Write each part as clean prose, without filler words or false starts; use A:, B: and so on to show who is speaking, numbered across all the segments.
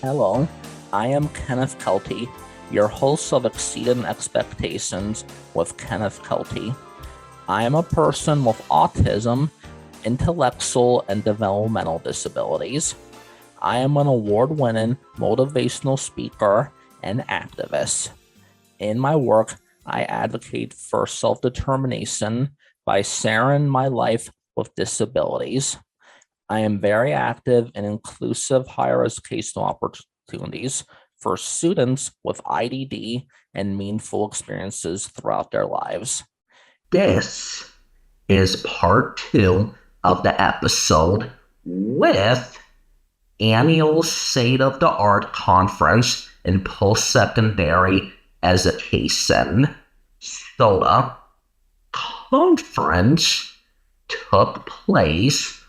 A: Hello, I am Kenneth Kelty, your host of Exceeding Expectations with Kenneth Kelty. I am a person with autism, intellectual, and developmental disabilities. I am an award-winning motivational speaker and activist. In my work, I advocate for self-determination by sharing my life with disabilities. I am very active in inclusive higher educational opportunities for students with IDD and meaningful experiences throughout their lives.
B: This is part two of the episode with annual State of the Art Conference in Post-Secondary Education. SOTA conference took place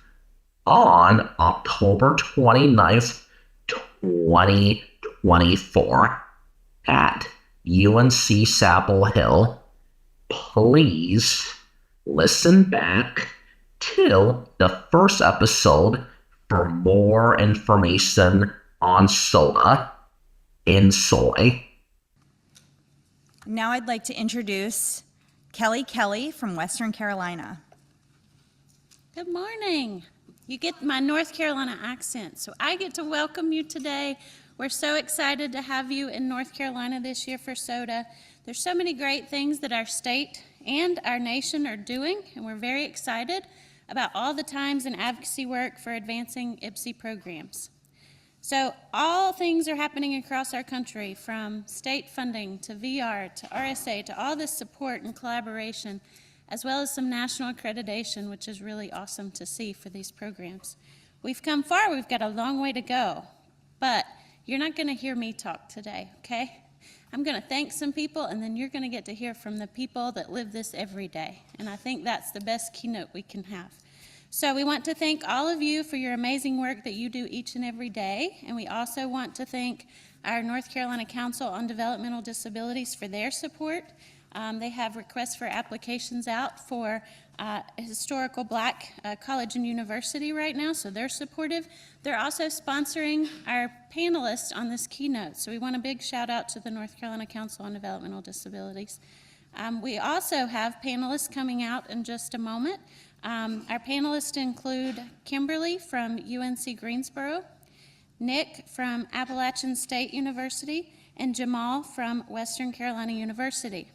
B: on October 29th, 2024 at UNC Chapel Hill. Please listen back to the first episode for more information on SOTA. Enjoy.
C: Now I'd like to introduce Kelly Kelly from Western Carolina.
D: Good morning. You get my North Carolina accent, so I get to welcome you today. We're so excited to have you in North Carolina this year for SOTA. There's so many great things that our state and our nation are doing, and we're very excited about all the times and advocacy work for advancing IPSI programs. So all things are happening across our country, from state funding to VR to RSA to all this support and collaboration, as well as some national accreditation, which is really awesome to see for these programs. We've come far, we've got a long way to go, but you're not gonna hear me talk today, okay? I'm gonna thank some people, and then you're gonna get to hear from the people that live this every day, and I think that's the best keynote we can have. So we want to thank all of you for your amazing work that you do each and every day, and we also want to thank our North Carolina Council on Developmental Disabilities for their support. They have requests for applications out for historical Black college and university right now, so they're supportive. They're also sponsoring our panelists on this keynote, so we want a big shout out to the North Carolina Council on Developmental Disabilities. We also have panelists coming out in just a moment. Our panelists include Kimberly from UNC Greensboro, Nick from Appalachian State University, and Jamal from Western Carolina University.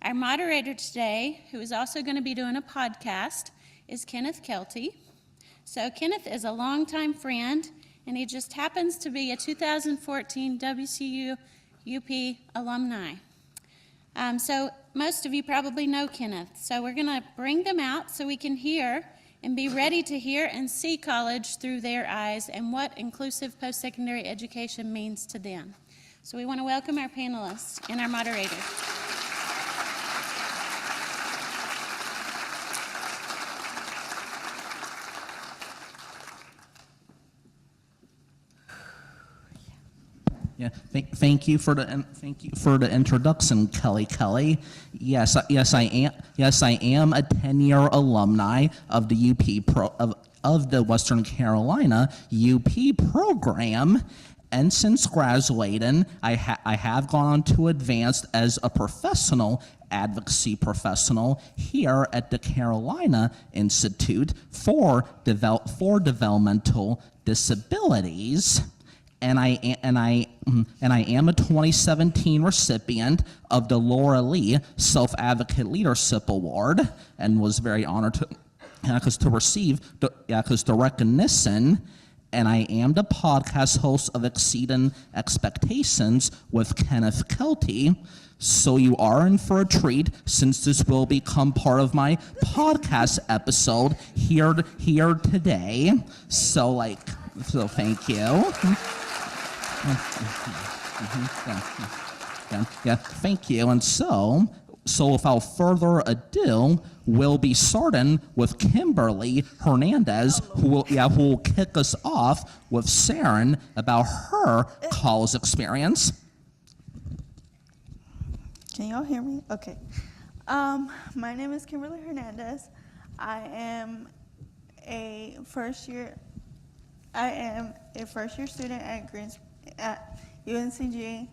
D: Our moderator today, who is also going to be doing a podcast, is Kenneth Kelty. So Kenneth is a longtime friend, and he just happens to be a 2014 WCU UP alumni. So most of you probably know Kenneth. So we're going to bring them out so we can hear and be ready to hear and see college through their eyes and what inclusive post-secondary education means to them. So we want to welcome our panelists and our moderator.
E: Yeah, thank you for the introduction, Kelly Kelly. Yes, I am. Yes, I am a 10-year alumni of the of the Western Carolina UP program, and since graduating, I have gone on to advance as a professional advocacy professional here at the Carolina Institute for Developmental Disabilities. And I am a 2017 recipient of the Laura Lee Self-Advocate Leadership Award, and was very honored to receive the recognition. And I am the podcast host of Exceeding Expectations with Kenneth Kelty. So you are in for a treat, since this will become part of my podcast episode here today. So thank you. Yeah, thank you. And so without further ado, we'll be starting with Kimberly Hernandez, who will kick us off with sharing about her college experience.
F: Can y'all hear me? Okay. My name is Kimberly Hernandez. I am a first year I am a first-year student at UNCG.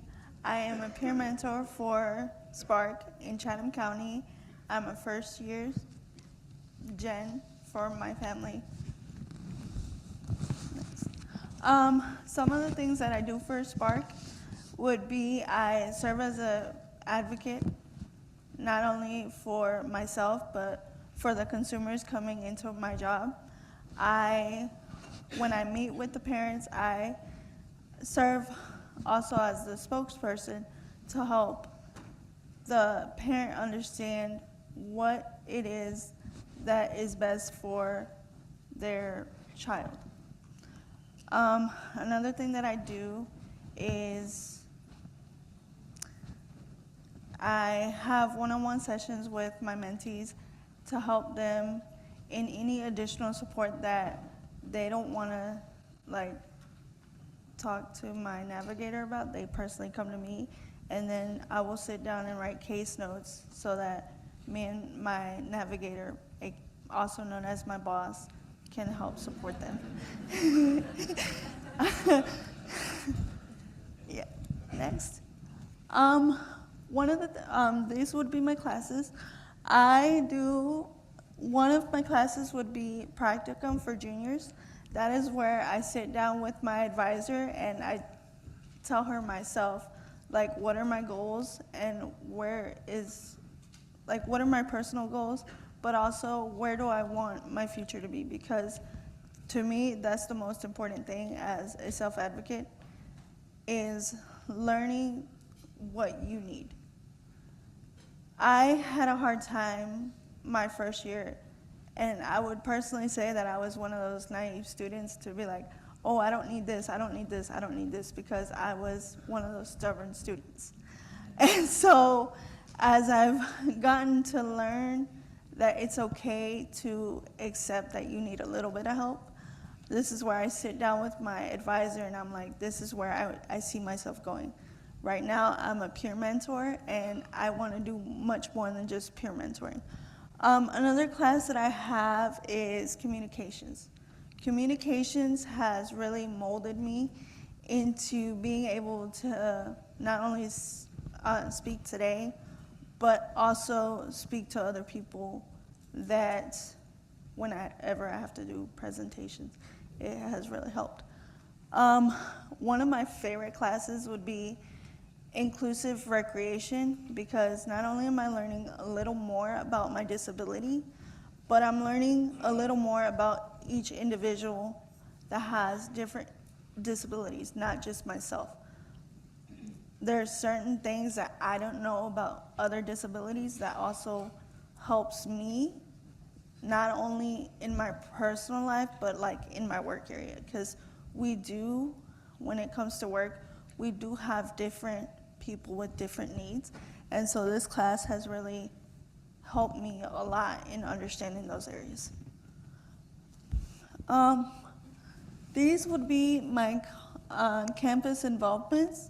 F: I am a peer mentor for Spark in Chatham County. I'm a first-year gen for my family. Some of the things that I do for Spark would be I serve as an advocate, not only for myself, but for the consumers coming into my job. When I meet with the parents, I serve also as the spokesperson to help the parent understand what it is that is best for their child. Another thing that I do is I have one-on-one sessions with my mentees to help them in any additional support that they don't want to talk to my navigator about. They personally come to me, and then I will sit down and write case notes so that me and my navigator, also known as my boss, can help support them. Yeah. Next. One of these would be my classes. One of my classes would be practicum for juniors. That is where I sit down with my advisor and I tell her myself, what are my goals and what are my personal goals, but also where do I want my future to be? Because to me, that's the most important thing as a self-advocate, is learning what you need. I had a hard time my first year, and I would personally say that I was one of those naive students to be like, oh, I don't need this, I don't need this, I don't need this, because I was one of those stubborn students. And so as I've gotten to learn that it's okay to accept that you need a little bit of help, this is where I sit down with my advisor and I'm like, this is where I see myself going. Right now, I'm a peer mentor, and I want to do much more than just peer mentoring. Another class that I have is communications. Communications has really molded me into being able to not only speak today, but also speak to other people that whenever I have to do presentations, it has really helped. One of my favorite classes would be inclusive recreation, because not only am I learning a little more about my disability, but I'm learning a little more about each individual that has different disabilities, not just myself. There are certain things that I don't know about other disabilities that also helps me, not only in my personal life, but in my work area, because when it comes to work, we do have different people with different needs. And so this class has really helped me a lot in understanding those areas. These would be my campus involvements.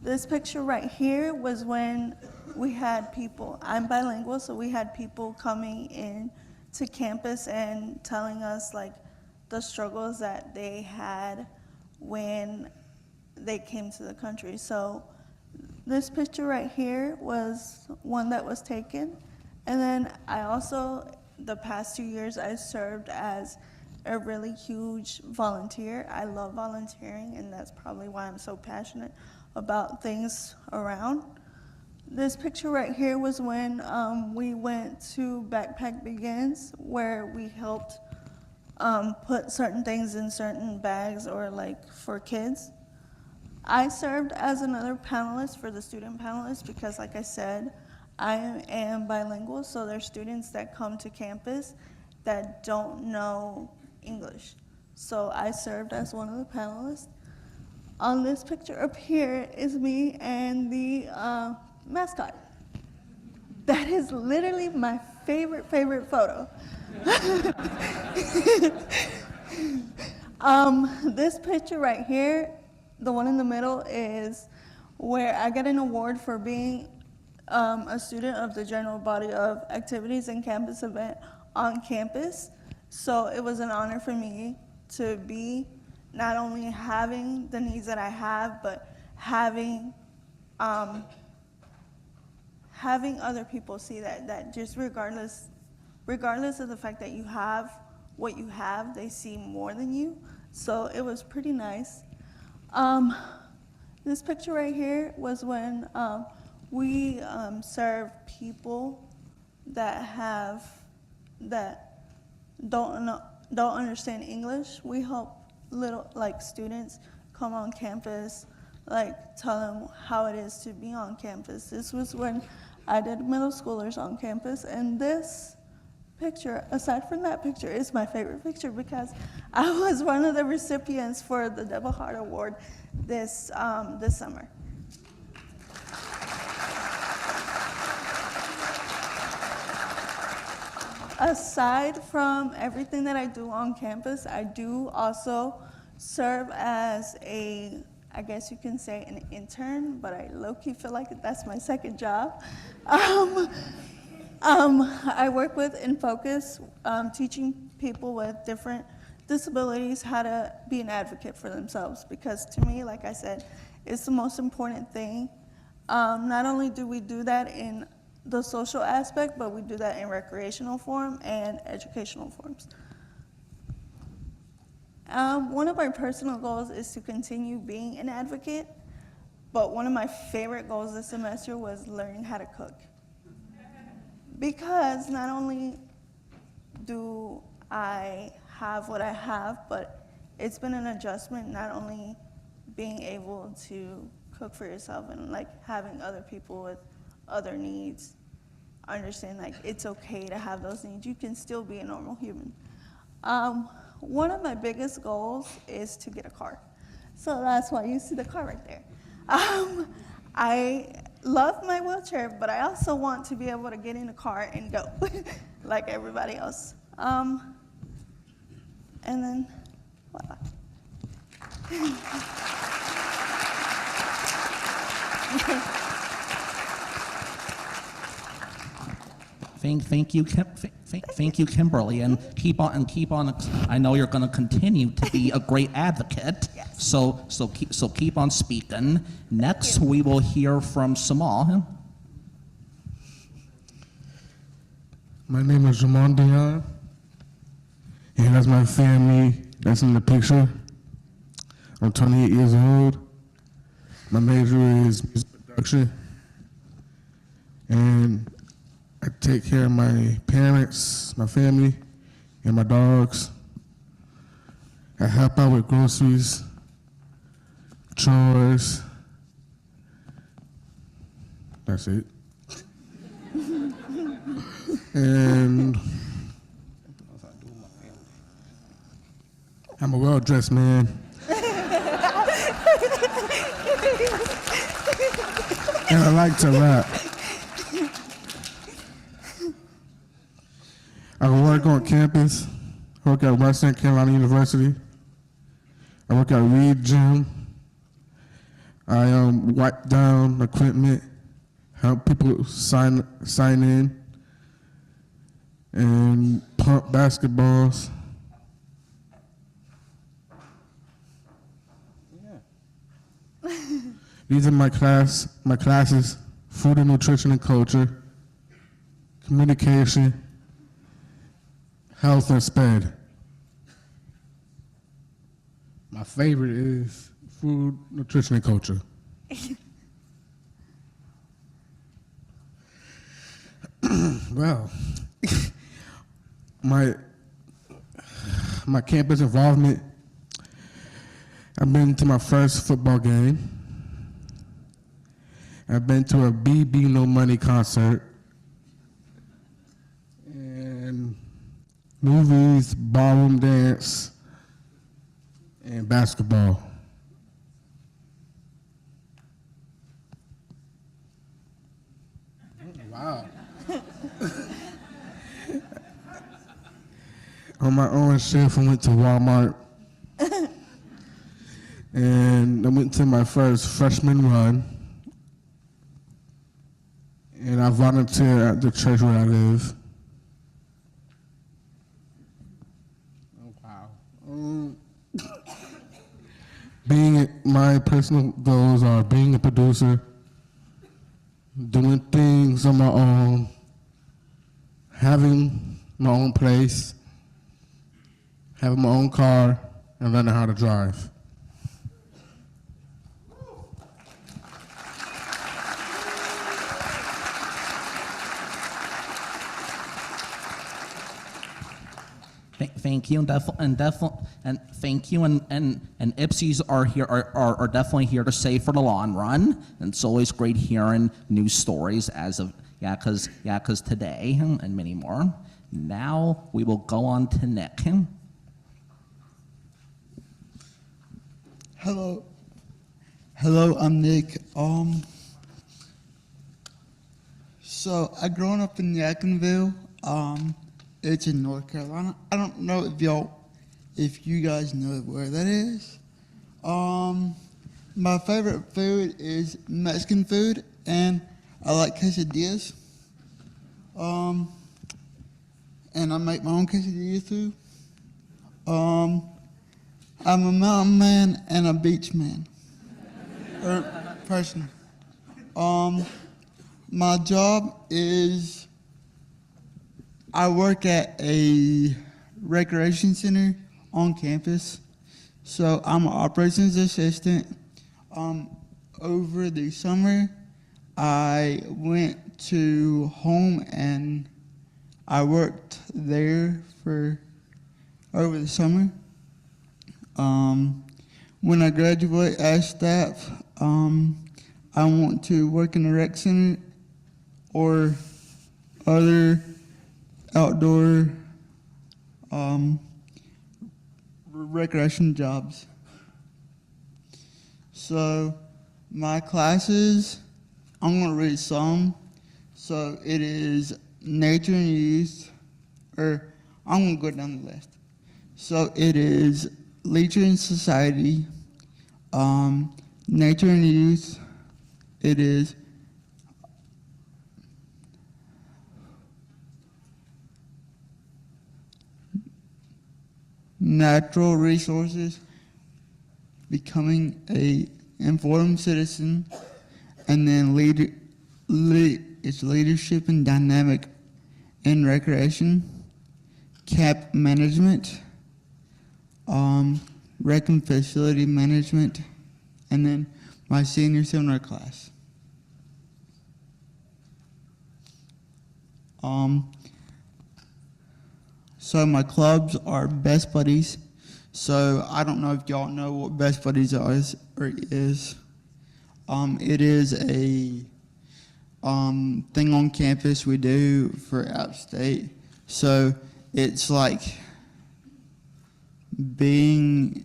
F: This picture right here was when we had people, I'm bilingual, so we had people coming in to campus and telling us the struggles that they had when they came to the country. So this picture right here was one that was taken. And then I also, the past 2 years, I served as a really huge volunteer. I love volunteering, and that's probably why I'm so passionate about things around. This picture right here was when we went to Backpack Begins, where we helped put certain things in certain bags or for kids. I served as another panelist for the student panelists because, like I said, I am bilingual, so there's students that come to campus that don't know English. So I served as one of the panelists. On this picture up here is me and the mascot. That is literally my favorite photo. This picture right here, the one in the middle, is where I got an award for being a student of the general body of activities and campus event on campus. So it was an honor for me to be not only having the needs that I have, but having other people see that just regardless of the fact that you have what you have, they see more than you. So it was pretty nice. This picture right here was when we serve people that don't understand English. We help little students come on campus, tell them how it is to be on campus. This was when I did middle schoolers on campus, and this picture, aside from that picture, is my favorite picture because I was one of the recipients for the Devil Heart Award this summer. Aside from everything that I do on campus, I do also serve as I guess you can say an intern, but I low-key feel like that's my second job. I work with In Focus, teaching people with different disabilities how to be an advocate for themselves, because to me, like I said, it's the most important thing. Not only do we do that in the social aspect, but we do that in recreational form and educational forms. One of my personal goals is to continue being an advocate, but one of my favorite goals this semester was learning how to cook. Because not only do I have what I have, but it's been an adjustment, not only being able to cook for yourself and having other people with other needs understand it's okay to have those needs. You can still be a normal human. One of my biggest goals is to get a car. So that's why you see the car right there. I love my wheelchair, but I also want to be able to get in a car and go like everybody else. And then, voila.
E: Thank you, Kimberly, and keep on. I know you're going to continue to be a great advocate.
F: Yes.
E: So keep on speaking. Next, we will hear from Samal.
G: My name is Jamon Dion, and that's my family that's in the picture. I'm 28 years old. My major is music production, and I take care of my parents, my family, and my dogs. I help out with groceries, chores. That's it. And I'm a well-dressed man. And I like to rap. I work on campus. I work at Western Carolina University. I work at Reed Gym. I wipe down equipment, help people sign in, and pump basketballs. These are my classes: food and nutrition and culture, communication, health and SPED. My favorite is food, nutrition, and culture. Well, my campus involvement, I've been to my first football game. I've been to a BB No Money concert. And movies, ballroom dance, and basketball. Wow. On my own shift, I went to Walmart. And I went to my first freshman run. And I volunteer at the church where I live. Oh, wow. My personal goals are being a producer, doing things on my own, having my own place, having my own car, and learning how to drive.
E: Thank you, and thank you, and Ipsies are here are definitely here to stay for the long run. And it's always great hearing news stories as of cause today and many more. Now we will go on to Nick.
H: Hello, I'm Nick. So I grown up in Yadkinville. It's in North Carolina. I don't know if you guys know where that is. My favorite food is Mexican food, and I like quesadillas. And I make my own quesadillas too. I'm a mountain man and a beach man, or person. My job is I work at a recreation center on campus. So I'm an operations assistant. Over the summer, I went to home and I worked there for over the summer. When I graduate as staff, I want to work in a rec center or other outdoor recreation jobs. So my classes, I'm going to read some. So it is nature and youth, or I'm going to go down the list. So it is literature and society, nature and youth, it is natural resources, becoming a informed citizen, and then it's leadership and dynamic in recreation, camp management, rec and facility management, and then my senior seminar class. So my clubs are Best Buddies. So I don't know if y'all know what Best Buddies is. It is a thing on campus we do for out-of-state. So it's like being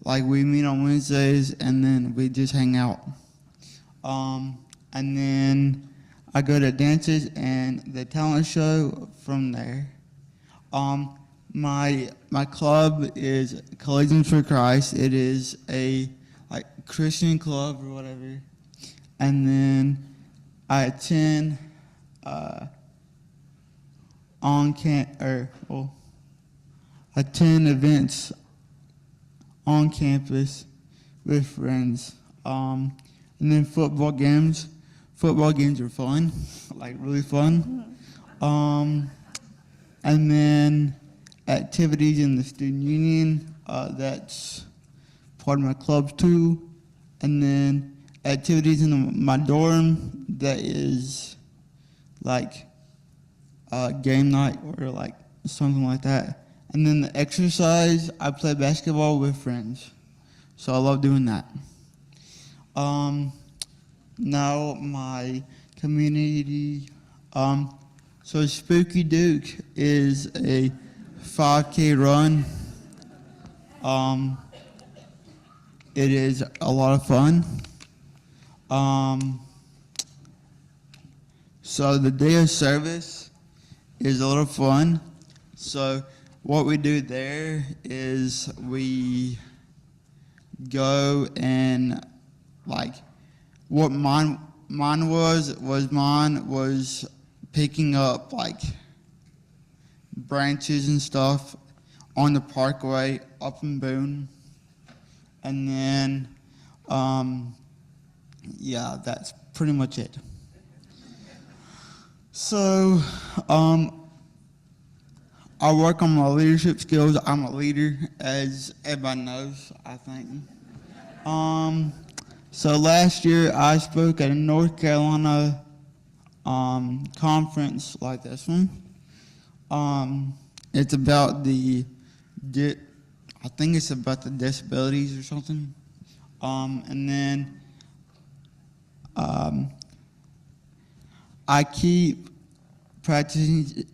H: like we meet on Wednesdays and then we just hang out. And then I go to dances and the talent show from there. My club is Collisions for Christ. It is a Christian club or whatever. And then I attend attend events on campus with friends. And then football games. Football games are fun, like really fun. And then activities in the student union, that's part of my club too. And then activities in my dorm, that is like game night or like something like that. And then the exercise, I play basketball with friends. So I love doing that. Now my community, so Spooky Duke is a 5K run. It is a lot of fun. So the day of service is a lot of fun. So what we do there is we go and what mine was picking up branches and stuff on the parkway up in Boone. And then, yeah, that's pretty much it. So, I work on my leadership skills. I'm a leader, as everybody knows, I think. So last year I spoke at a North Carolina conference like this one. It's about I think it's about the disabilities or something. And then I keep practicing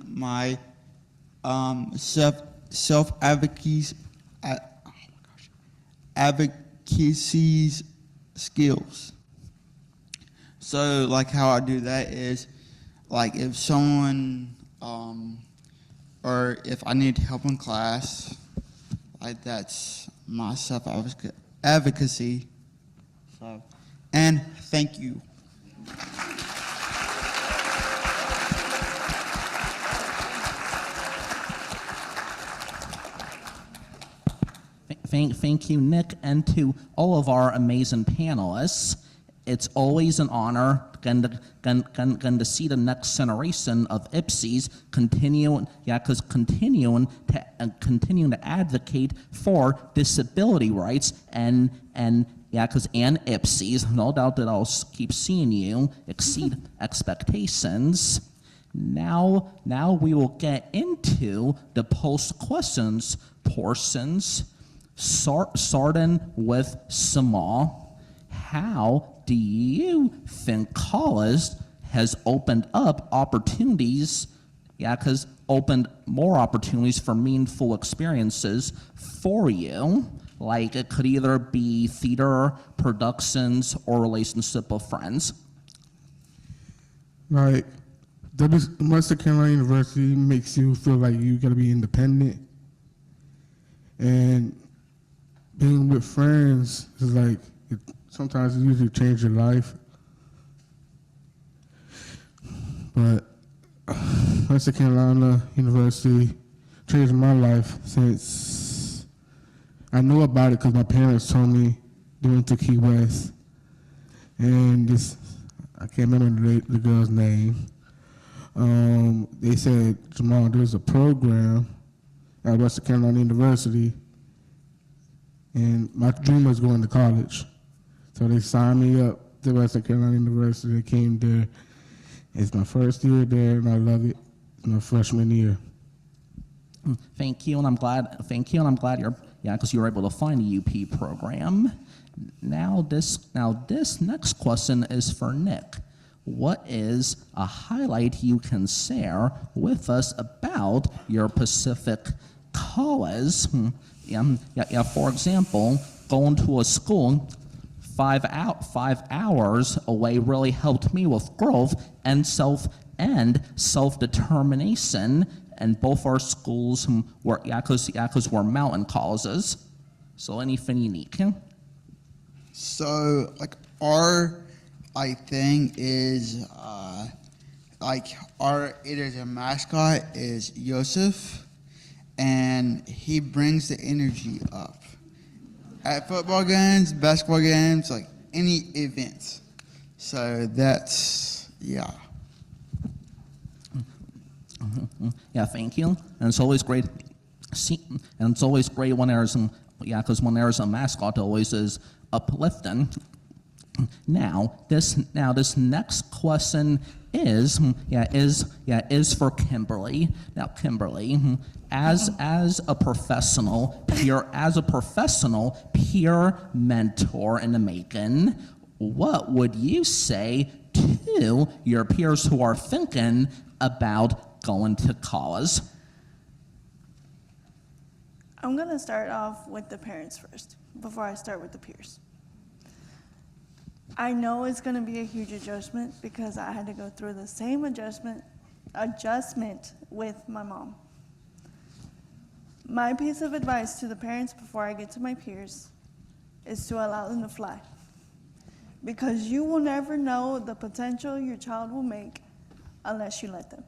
H: my self advocacy skills. So like how I do that is like if someone or if I need help in class, like that's my self advocacy. So, and thank you.
E: Thank you, Nick, and to all of our amazing panelists. It's always an honor to see the next generation of Ipsies continuing to advocate for disability rights and Ipsies. No doubt that I'll keep seeing you exceed expectations. Now we will get into the post questions portions. Starting with Samal, how do you think college has opened up opportunities, opened more opportunities for meaningful experiences for you? Like it could either be theater, productions, or relationship with friends.
G: Like, Western Carolina University makes you feel like you gotta be independent. And being with friends is like, sometimes it usually changes your life. But Western Carolina University changed my life since I knew about it because my parents told me they went to Key West. And I can't remember the girl's name. They said, Jamal, there's a program at Western Carolina University, and my dream was going to college. So they signed me up to Western Carolina University. I came there. It's my first year there, and I love it. It's my freshman year.
E: Thank you, and I'm glad you're because you were able to find a UP program. Now this next question is for Nick. What is a highlight you can share with us about your Pacific college? For example, going to a school 5 hours away really helped me with growth and self-determination. And both our schools were were mountain colleges. So anything unique?
H: So like our thing is it is a mascot is Yosef, and he brings the energy up at football games, basketball games, like any events. So that's
E: Yeah, thank you. And it's always great. And it's always great when there's because when there's a mascot, it always is uplifting. Now this next question is for Kimberly. Now Kimberly, as a professional peer mentor in the making, what would you say to your peers who are thinking about going to college?
F: I'm going to start off with the parents first before I start with the peers. I know it's going to be a huge adjustment because I had to go through the same adjustment with my mom. My piece of advice to the parents before I get to my peers is to allow them to fly. Because you will never know the potential your child will make unless you let them.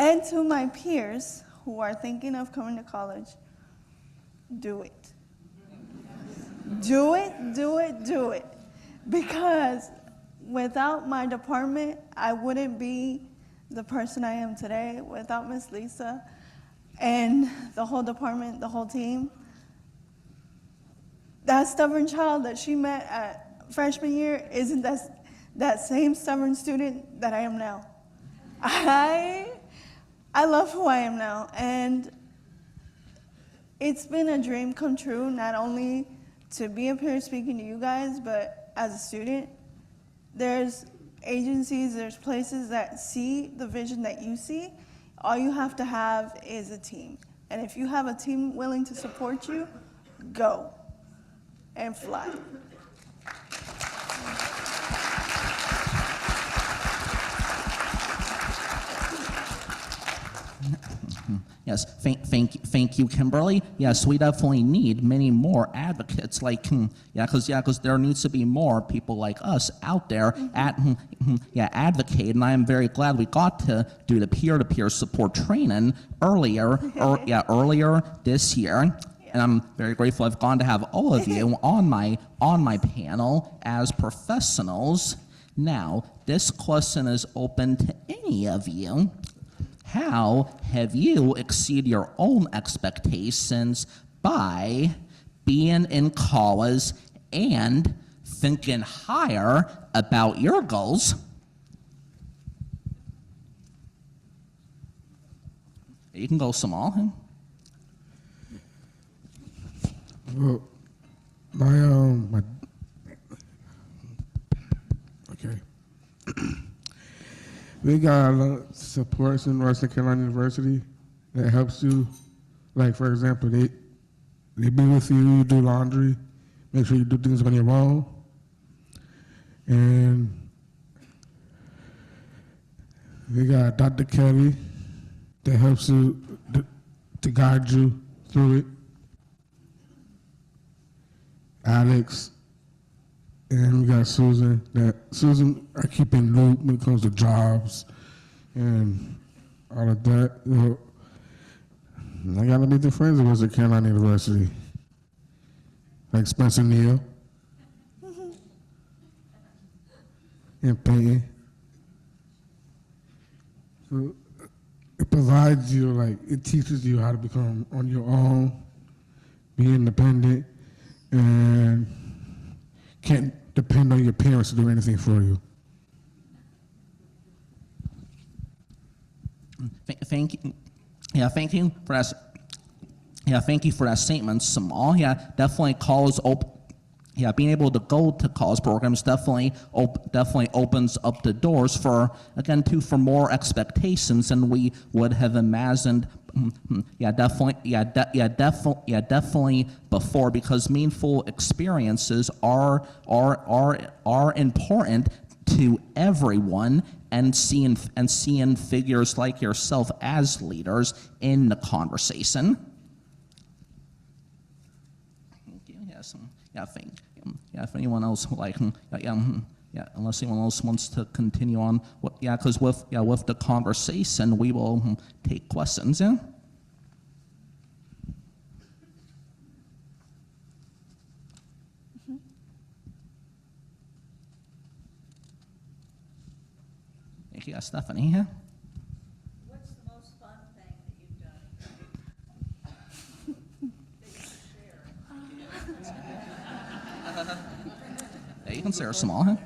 F: And to my peers who are thinking of coming to college, do it. Do it, do it, do it. Because without my department, I wouldn't be the person I am today. Without Miss Lisa and the whole department, the whole team. That stubborn child that she met at freshman year isn't that same stubborn student that I am now. I love who I am now, and it's been a dream come true, not only to be up here speaking to you guys, but as a student. There's agencies, there's places that see the vision that you see. All you have to have is a team. And if you have a team willing to support you, go and fly.
E: Yes, thank you, Kimberly. Yes, we definitely need many more advocates like, because there needs to be more people like us out there advocate. And I am very glad we got to do the peer-to-peer support training earlier this year. And I'm very grateful I've gone to have all of you on my panel as professionals. Now, this question is open to any of you. How have you exceeded your own expectations by being in college and thinking higher about your goals? You can go small.
G: Well, okay. We got a lot of supports in Western Carolina University that helps you. Like, for example, they be with you, you do laundry, make sure you do things on your own. And we got Dr. Kelly that helps you to guide you through it. Alex, and we got Susan. Susan are keeping loop when it comes to jobs and all of that. I gotta meet the friends at Western Carolina University, like Spencer Neal and Peyton. So it provides you, like, it teaches you how to become on your own, be independent, and can't depend on your parents to do anything for you.
E: Thank you. Yeah, thank you for that. Yeah, thank you for that statement, Samal. Yeah, definitely college being able to go to college programs definitely opens up the doors for more expectations than we would have imagined. Definitely before, because meaningful experiences are important to everyone, and seeing figures like yourself as leaders in the conversation. Thank you. Yes. If anyone else unless anyone else wants to continue on, because with the conversation, we will take questions. Yeah. Thank you, Stephanie. Yeah.
I: What's the most fun thing that you've done?
E: Yeah, you can say small. Huh?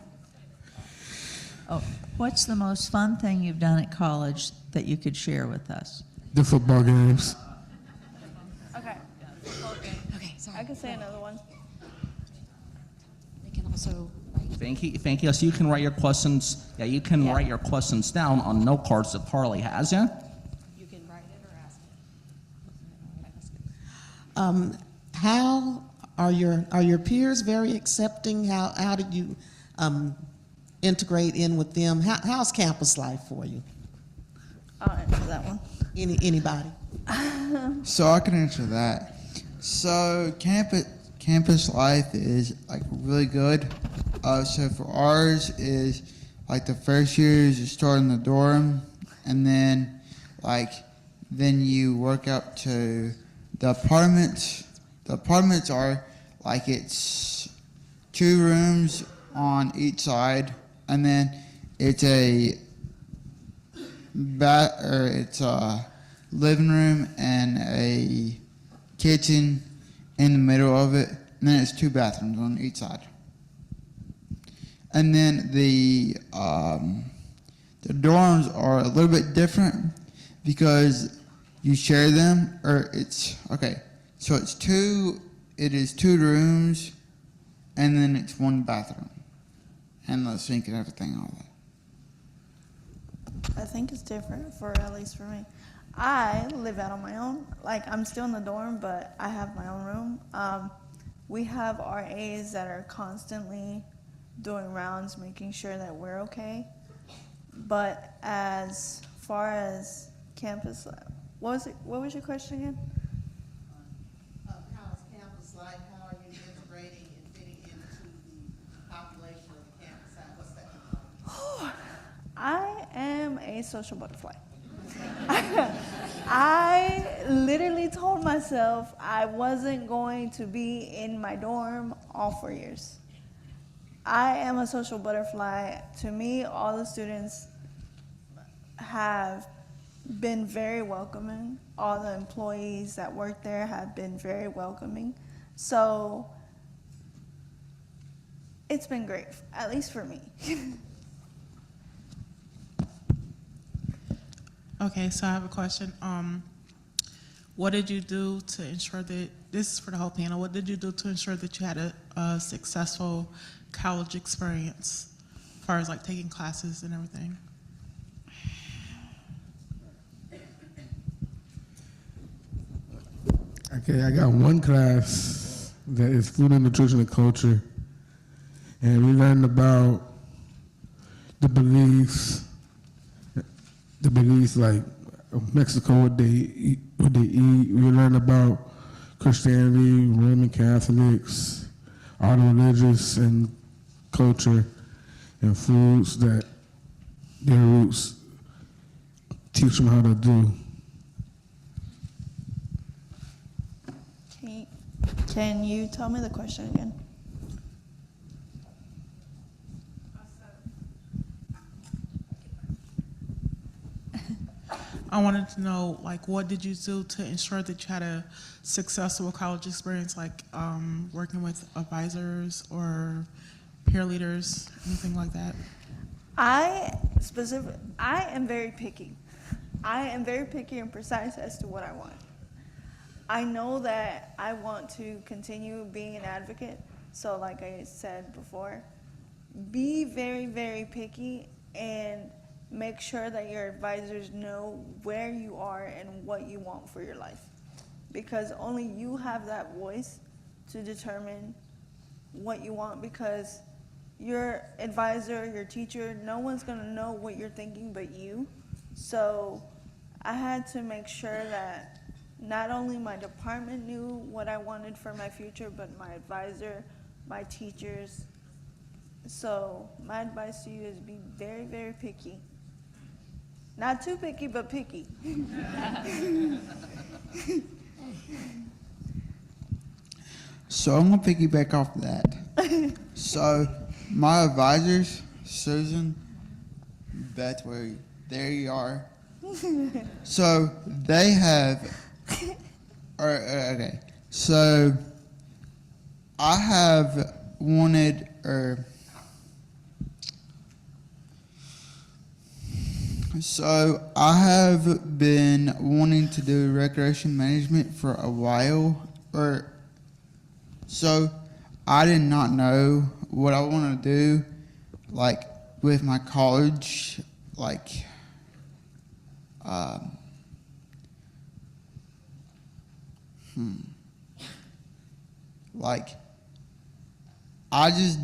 I: Oh, what's the most fun thing you've done at college that you could share with us?
G: The football games.
F: Okay.
J: Okay, sorry.
F: I can say another one.
J: They can also write.
E: Thank you. So you can write your questions. Yeah, you can write your questions down on note cards that Carly has. Yeah.
J: You can write it or ask it.
K: How are your peers very accepting? How did you integrate in with them? How's campus life for you?
F: I'll answer that one.
K: Anybody?
H: So I can answer that. So campus life is like really good. So for ours is like the first year is you start in the dorm, and then like then you work up to the apartments. The apartments are like it's 2 rooms on each side, and then it's a it's a living room and a kitchen in the middle of it, and then it's 2 bathrooms on each side. And then the dorms are a little bit different because you share them, or it's okay. So it is 2 rooms, and then it's 1 bathroom, and the sink and everything, all that.
F: I think it's different at least for me. I live out on my own. Like, I'm still in the dorm, but I have my own room. We have RAs that are constantly doing rounds, making sure that we're okay. But as far as campus, what was your question again?
K: How is campus like? How are you integrating and fitting into the population of the campus? What's that like?
F: I am a social butterfly. I literally told myself I wasn't going to be in my dorm all 4 years. I am a social butterfly. To me, all the students have been very welcoming. All the employees that work there have been very welcoming. So it's been great, at least for me.
L: Okay, so I have a question. What did you do to ensure that, this is for the whole panel, what did you do to ensure that you had a successful college experience as far as like taking classes and everything?
G: Okay, I got one class that is food and nutrition and culture, and we learned about the beliefs like Mexico, what they eat. We learned about Christianity, Roman Catholics, all the religious and culture and foods that their roots teach them how to do.
F: Can you tell me the question again?
L: I wanted to know, like, what did you do to ensure that you had a successful college experience, like working with advisors or peer leaders, anything like that?
F: I am very picky. I am very picky and precise as to what I want. I know that I want to continue being an advocate. So like I said before, be very, very picky and make sure that your advisors know where you are and what you want for your life. Because only you have that voice to determine what you want, because your advisor, your teacher, no one's gonna know what you're thinking but you. So I had to make sure that not only my department knew what I wanted for my future, but my advisor, my teachers. So my advice to you is be very, very picky. Not too picky, but picky.
H: So I'm gonna piggyback off of that. So my advisors, Susan, Beth, there you are. So they have, okay. So I have wanted, so I have been wanting to do recreation management for a while, so I did not know what I want to do, like with my college, like like I just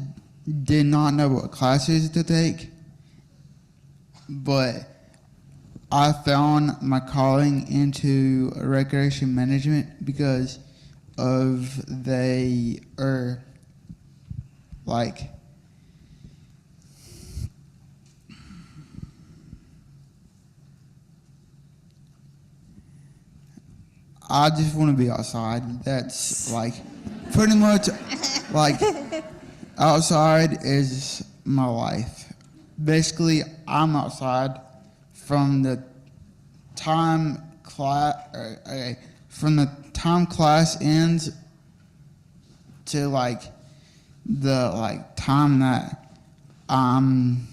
H: did not know what classes to take, but I found my calling into recreation management because of like I just want to be outside. That's like pretty much like outside is my life. Basically, I'm outside from the time class ends to like the time that I'm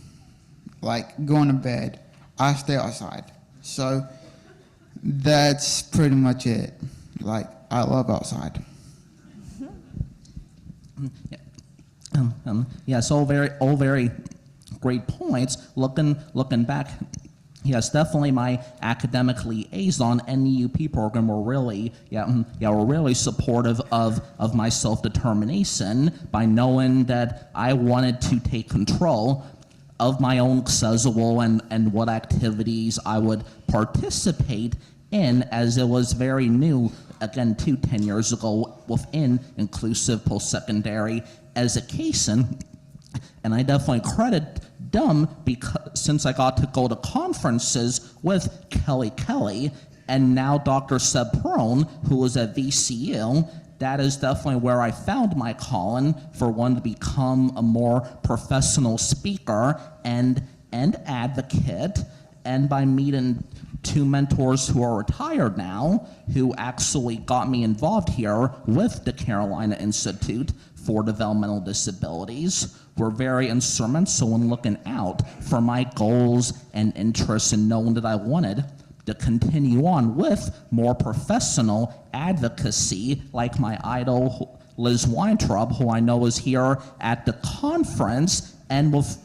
H: like going to bed. I stay outside. So that's pretty much it. Like, I love outside.
E: Yes, all very great points. Looking back, yes, definitely my academic liaison and the UP program were really, were really supportive of my self-determination by knowing that I wanted to take control of my own schedule and what activities I would participate in, as it was very new, again, 10 years ago, within inclusive post-secondary education. And I definitely credit them because since I got to go to conferences with Kelly and now Dr. Seb Perone, who was at VCU, that is definitely where I found my calling for one to become a more professional speaker and advocate. And by meeting two mentors who are retired now, who actually got me involved here with the Carolina Institute for Developmental Disabilities, were very instrumental in looking out for my goals and interests and knowing that I wanted to continue on with more professional advocacy, like my idol Liz Weintraub, who I know is here at the conference, and with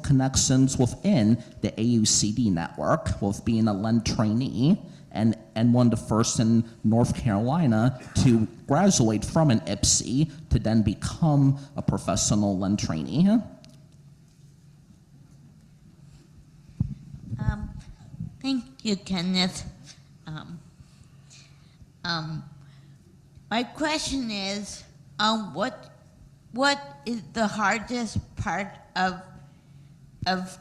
E: connections within the AUCD network, with being a LEND trainee and one of the first in North Carolina to graduate from an IPSI to then become a professional LEND trainee.
M: Thank you, Kenneth. My question is, what is the hardest part of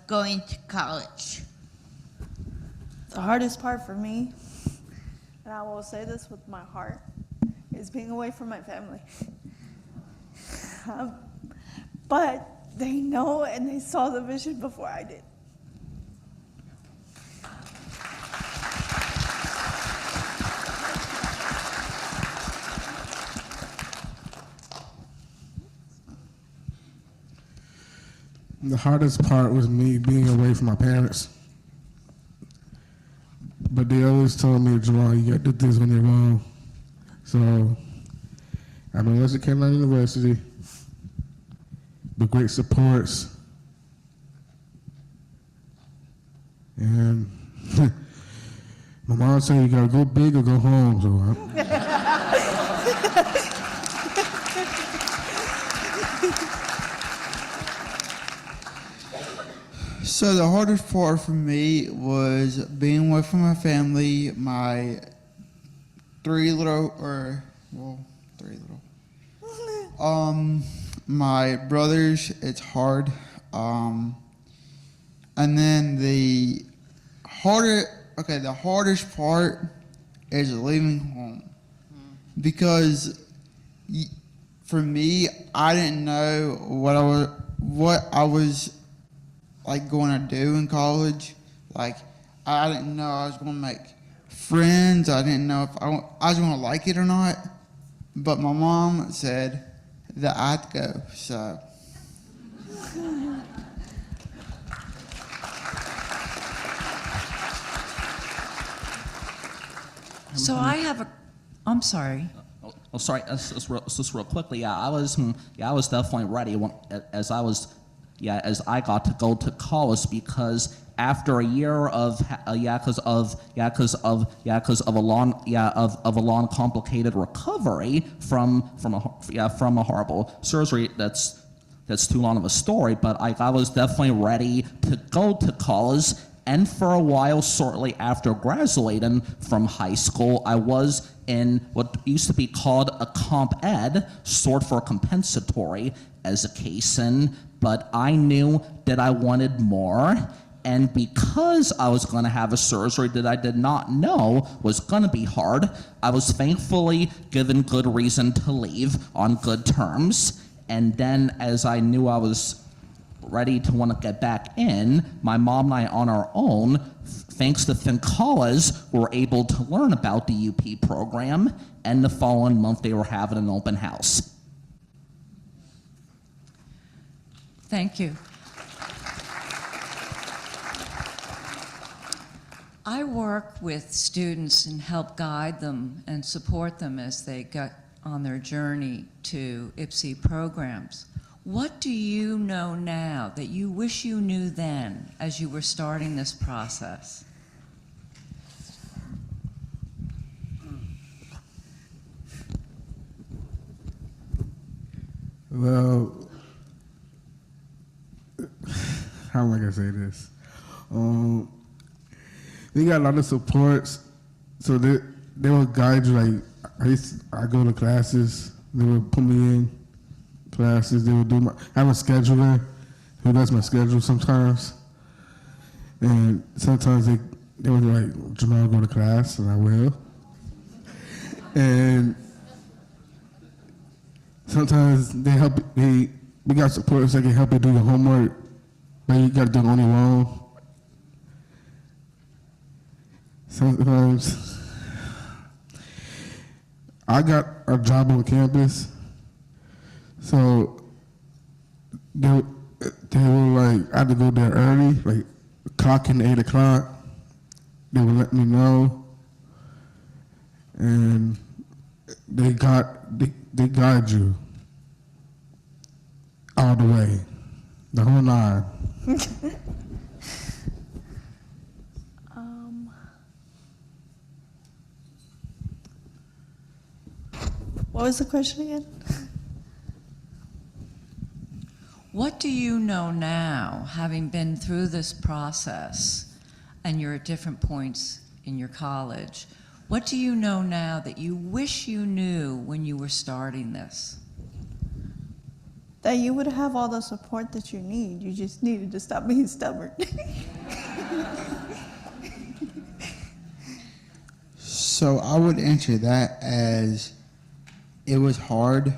M: going to college?
F: The hardest part for me, and I will say this with my heart, is being away from my family. But they know and they saw the vision before I did.
G: The hardest part was me being away from my parents. But they always told me, Jamal, you got to do this when you're wrong. So I'm in Western Carolina University, with great supports. And my mom said, you got to go big or go home. So
H: So the hardest part for me was being away from my family, my three little, my brothers, it's hard. And then the hardest part is leaving home. Because for me, I didn't know what I was like going to do in college. Like, I didn't know I was going to make friends. I didn't know if I was going to like it or not. But my mom said that I had to go.
I: So I have I'm sorry.
E: Oh, sorry. Just real quickly. I was definitely ready as I got to go to college, because after a year of a long complicated recovery from a horrible surgery, that's too long of a story, but I was definitely ready to go to college. And for a while, shortly after graduating from high school, I was in what used to be called a comp ed, short for compensatory education, but I knew that I wanted more, And because I was going to have a surgery that I did not know was going to be hard, I was thankfully given good reason to leave on good terms. And then as I knew I was ready to want to get back in, my mom and I on our own, thanks to Fincalas, were able to learn about the UP program, and the following month they were having an open house.
I: Thank you. I work with students and help guide them and support them as they get on their journey to IPSI programs. What do you know now that you wish you knew then as you were starting this process?
G: Well, how am I gonna say this? They got a lot of supports, so they will guide you. Like I go to classes, they will put me in classes. They will do I have a scheduler who does my schedule sometimes, and sometimes they will be like, Jamal, go to class, and I will. And sometimes they help. We got supporters that can help you do your homework, but you got to do it on your own. Sometimes I got a job on campus, so they were like, I had to go there early, like clocking 8 o'clock. They would let me know, and they guide you all the way, the whole nine.
F: What was the question again?
I: What do you know now, having been through this process, and you're at different points in your college, what do you know now that you wish you knew when you were starting this?
F: That you would have all the support that you need. You just needed to stop being stubborn.
H: So I would answer that as it was hard.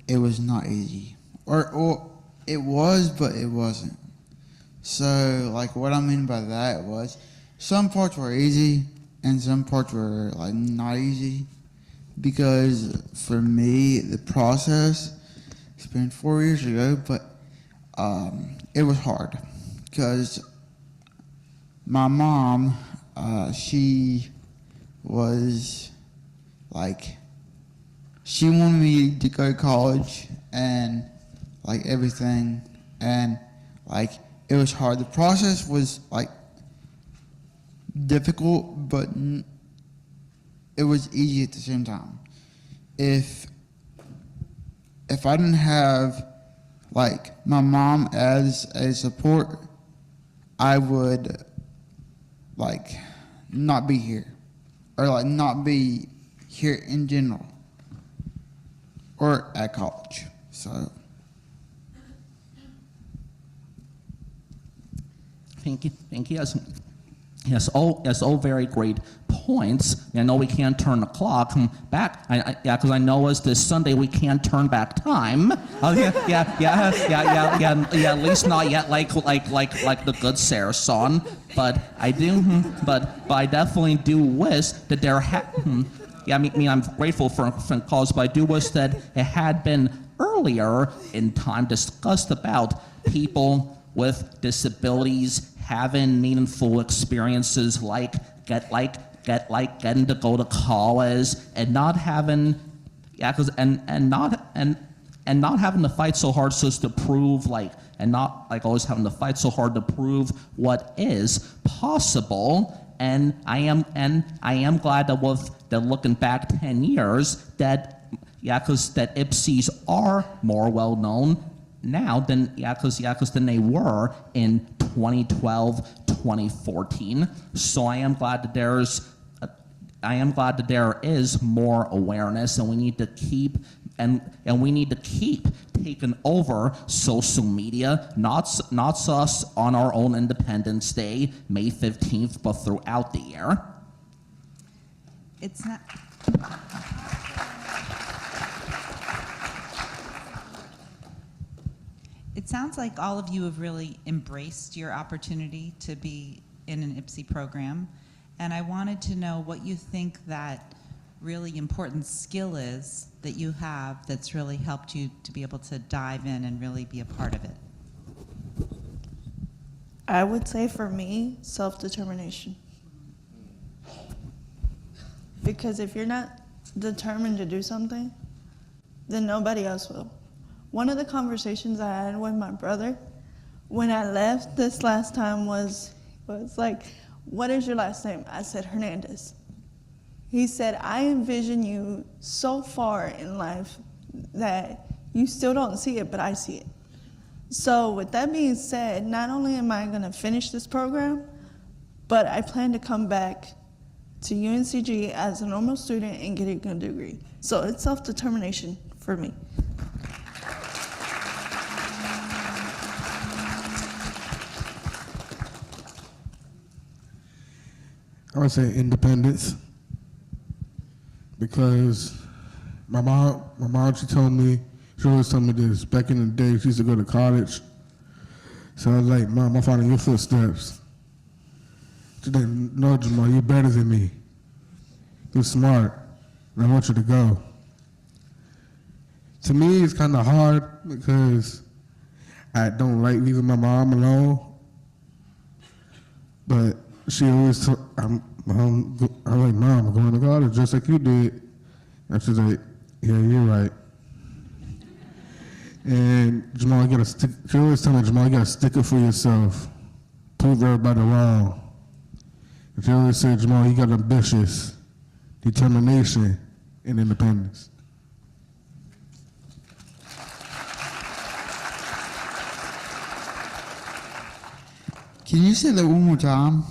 H: It was not easy. Or it was, but it wasn't. So like what I mean by that was some parts were easy and some parts were like not easy. Because for me, the process, it's been 4 years ago, but it was hard. Because my mom, she was like, she wanted me to go to college and like everything, and like it was hard. The process was like difficult, but it was easy at the same time. If I didn't have like my mom as a support, I would like not be here, or like not be here in general, or at college. So
E: Thank you. Yes, all very great points. I know we can't turn the clock back. Because I know as this Sunday we can't turn back time. At least not yet, like the good Sarah song. But I do. But I definitely do wish that there had. I'm grateful for calls, but I do wish that it had been earlier in time discussed about people with disabilities having meaningful experiences like getting to go to college and not having and not having to fight so hard so as to prove and not always having to fight so hard to prove what is possible. And I am glad that looking back 10 years that IPSIs are more well known now than they were in 2012, 2014. So I am glad that there is more awareness, and we need to keep and we need to keep taking over social media, not just on our own Independence Day, May 15th, but throughout the year.
N: It's not. It sounds like all of you have really embraced your opportunity to be in an IPSI program, and I wanted to know what you think that really important skill is that you have that's really helped you to be able to dive in and really be a part of it.
F: I would say for me, self-determination. Because if you're not determined to do something, then nobody else will. One of the conversations I had with my brother when I left this last time was like, what is your last name? I said, Hernandez. He said, I envision you so far in life that you still don't see it, but I see it. So with that being said, not only am I gonna finish this program, but I plan to come back to UNCG as a normal student and get a good degree. So it's self-determination for me.
G: I would say independence, because my mom, she always told me this. Back in the day, she used to go to college. So I was like, Mom, I'm following your footsteps. She's like, no, Jamal, you're better than me. You're smart, and I want you to go. To me, it's kind of hard because I don't like leaving my mom alone. But she always I'm like, Mom, I'm going to college just like you did. And she's like, yeah, you're right. And Jamal, you gotta stick. She always tell me, Jamal, you gotta stick it for yourself. Prove everybody wrong. And she always said, Jamal, you got ambitious, determination, and independence.
H: Can you say that one more time?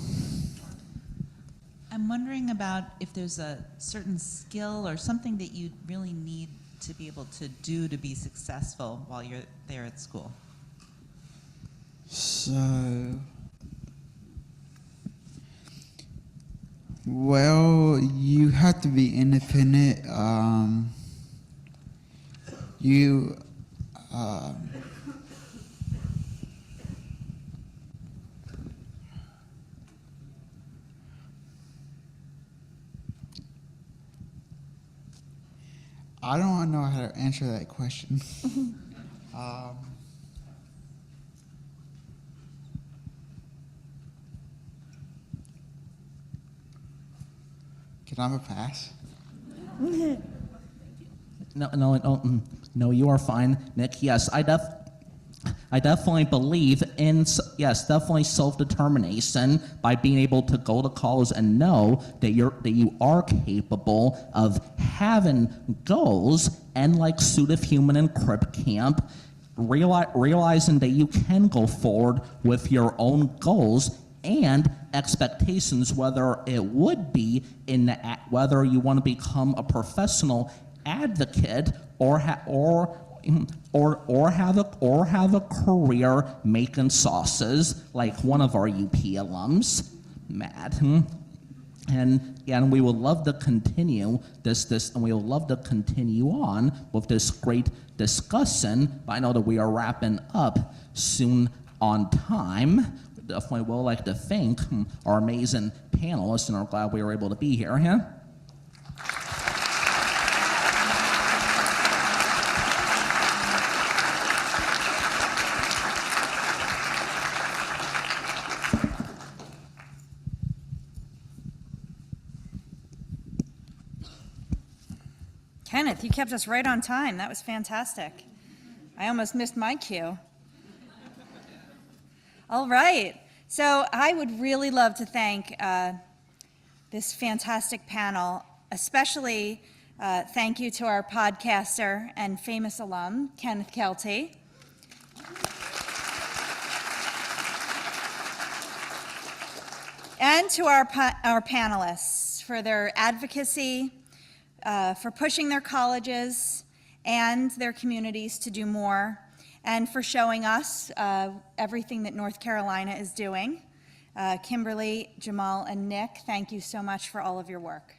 N: I'm wondering about if there's a certain skill or something that you really need to be able to do to be successful while you're there at school.
H: So, well, you have to be independent. I don't know how to answer that question. Can I have a pass?
E: No, you are fine, Nick. Yes, I definitely believe in, definitely self-determination by being able to go to college and know that you are capable of having goals, and like Student Human and Crip Camp, realizing that you can go forward with your own goals and expectations, whether it would be whether you want to become a professional advocate or have a career making sauces like one of our UP alums, Matt. And we would love to continue and we would love to continue on with this great discussion. But I know that we are wrapping up soon on time. Definitely would like to thank our amazing panelists, and are glad we were able to be here. Yeah?
C: Kenneth, you kept us right on time. That was fantastic. I almost missed my cue. All right. So I would really love to thank this fantastic panel, especially thank you to our podcaster and famous alum, Kenneth Kelty. And to our panelists for their advocacy, for pushing their colleges, and their communities to do more, and for showing us everything that North Carolina is doing. Kimberly, Jamal, and Nick, thank you so much for all of your work.